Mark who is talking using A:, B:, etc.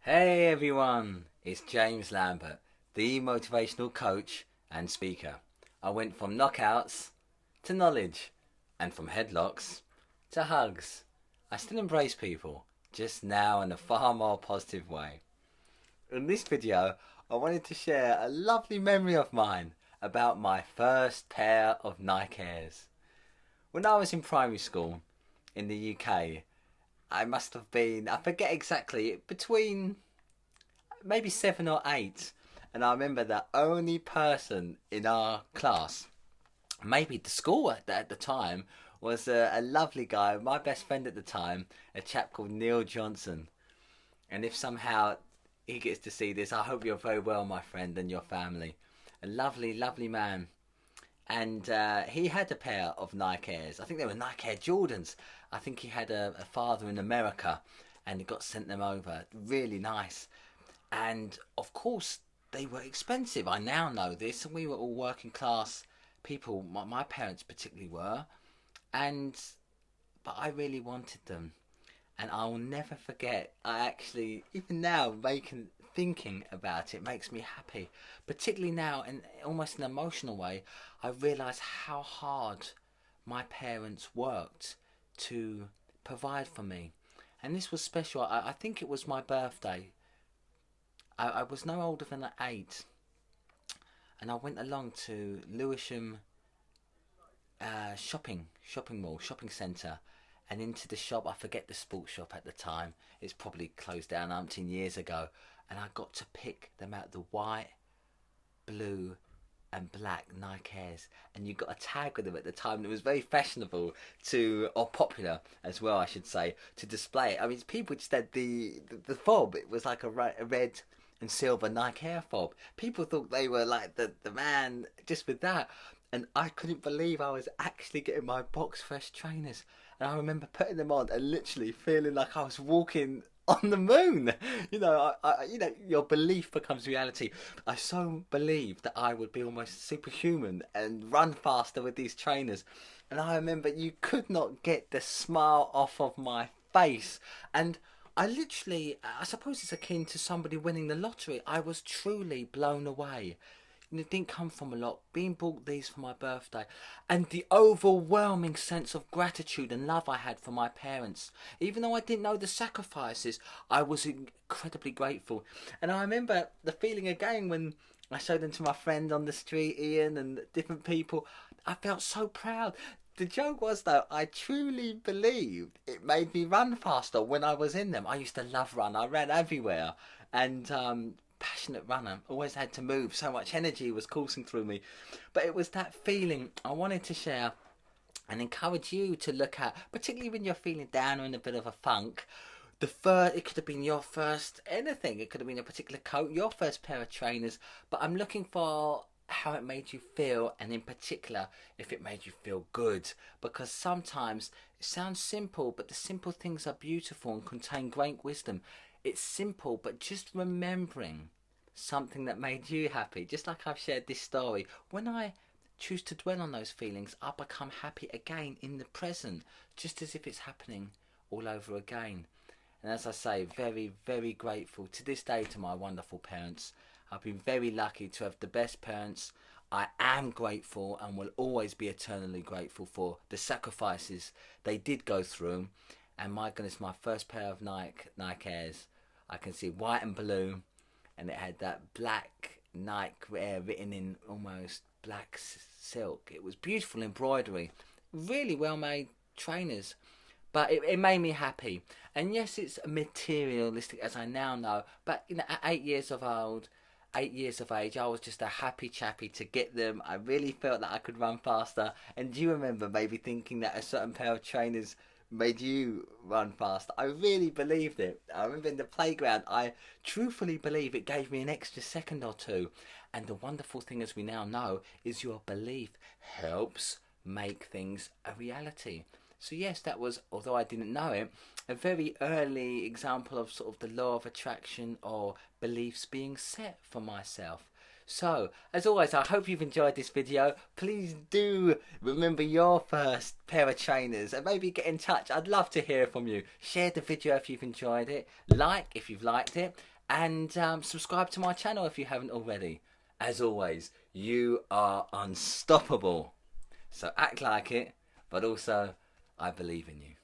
A: Hey everyone, it's James Lambert, the motivational coach and speaker. I went from knockouts to knowledge and from headlocks to hugs. I still embrace people, just now in a far more positive way. In this video, I wanted to share a lovely memory of mine about my first pair of Nike Airs. When I was in primary school in the UK, I must have been, I forget exactly, between maybe 7 or 8. And I remember the only person in our class, maybe the school at the time, was a lovely guy, my best friend at the time, a chap called Neil Johnson. And if somehow he gets to see this, I hope you're very well, my friend, and your family. A lovely, lovely man. And he had a pair of Nike Airs. I think they were Nike Air Jordans. I think he had a father in America and he got sent them over. Really nice. And of course, they were expensive. I now know this. And we were all working class people. My parents particularly were. But I really wanted them. And I will never forget. I actually, even now, thinking about it makes me happy. Particularly now, in almost an emotional way, I realise how hard my parents worked to provide for me. And this was special. I think it was my birthday. I was no older than 8. And I went along to Lewisham shopping mall, shopping centre. And into the shop, I forget the sports shop at the time. It's probably closed down umpteen years ago. And I got to pick them out, the white, blue and black Nike Airs. And you got a tag with them at the time. And it was very fashionable or popular as well, I should say, to display it. I mean, people just had the fob. It was like a red and silver Nike Air fob. People thought they were like the man just with that. And I couldn't believe I was actually getting my box fresh trainers. And I remember putting them on and literally feeling like I was walking on the moon. Your belief becomes reality. I so believed that I would be almost superhuman and run faster with these trainers. And I remember you could not get the smile off of my face. And I suppose it's akin to somebody winning the lottery. I was truly blown away. And it didn't come from a lot. Being bought these for my birthday, and the overwhelming sense of gratitude and love I had for my parents. Even though I didn't know the sacrifices, I was incredibly grateful. And I remember the feeling again when I showed them to my friend on the street, Ian, and different people. I felt so proud. The joke was, though, I truly believed it made me run faster when I was in them. I used to love run. I ran everywhere. And passionate runner, always had to move, so much energy was coursing through me. But it was that feeling I wanted to share and encourage you to look at, particularly when you're feeling down or in a bit of a funk. It could have been your first anything. It could have been a particular coat, your first pair of trainers. But I'm looking for how it made you feel, and in particular if it made you feel good, because sometimes it sounds simple, but the simple things are beautiful and contain great wisdom. It's simple, but just remembering something that made you happy, just like I've shared this story. When I choose to dwell on those feelings, I become happy again in the present, just as if it's happening all over again. And as I say, very, very grateful to this day to my wonderful parents. I've been very lucky to have the best parents. I am grateful and will always be eternally grateful for the sacrifices they did go through. And my goodness, my first pair of Nike Airs, I can see white and blue, and it had that black Nike Air written in almost black silk. It was beautiful embroidery, really well made trainers, but it made me happy. And yes, it's materialistic, as I now know, but at 8 years of age, I was just a happy chappy to get them. I really felt that I could run faster. And do you remember maybe thinking that a certain pair of trainers made you run fast? I really believed it. I remember in the playground, I truthfully believe it gave me an extra second or two. And the wonderful thing, as we now know, is your belief helps make things a reality. So yes, that was, although I didn't know it, a very early example of sort of the law of attraction or beliefs being set for myself. So, as always, I hope you've enjoyed this video. Please do remember your first pair of trainers and maybe get in touch. I'd love to hear from you. Share the video if you've enjoyed it. Like if you've liked it. and subscribe to my channel if you haven't already. As always, you are unstoppable. So act like it, but also I believe in you.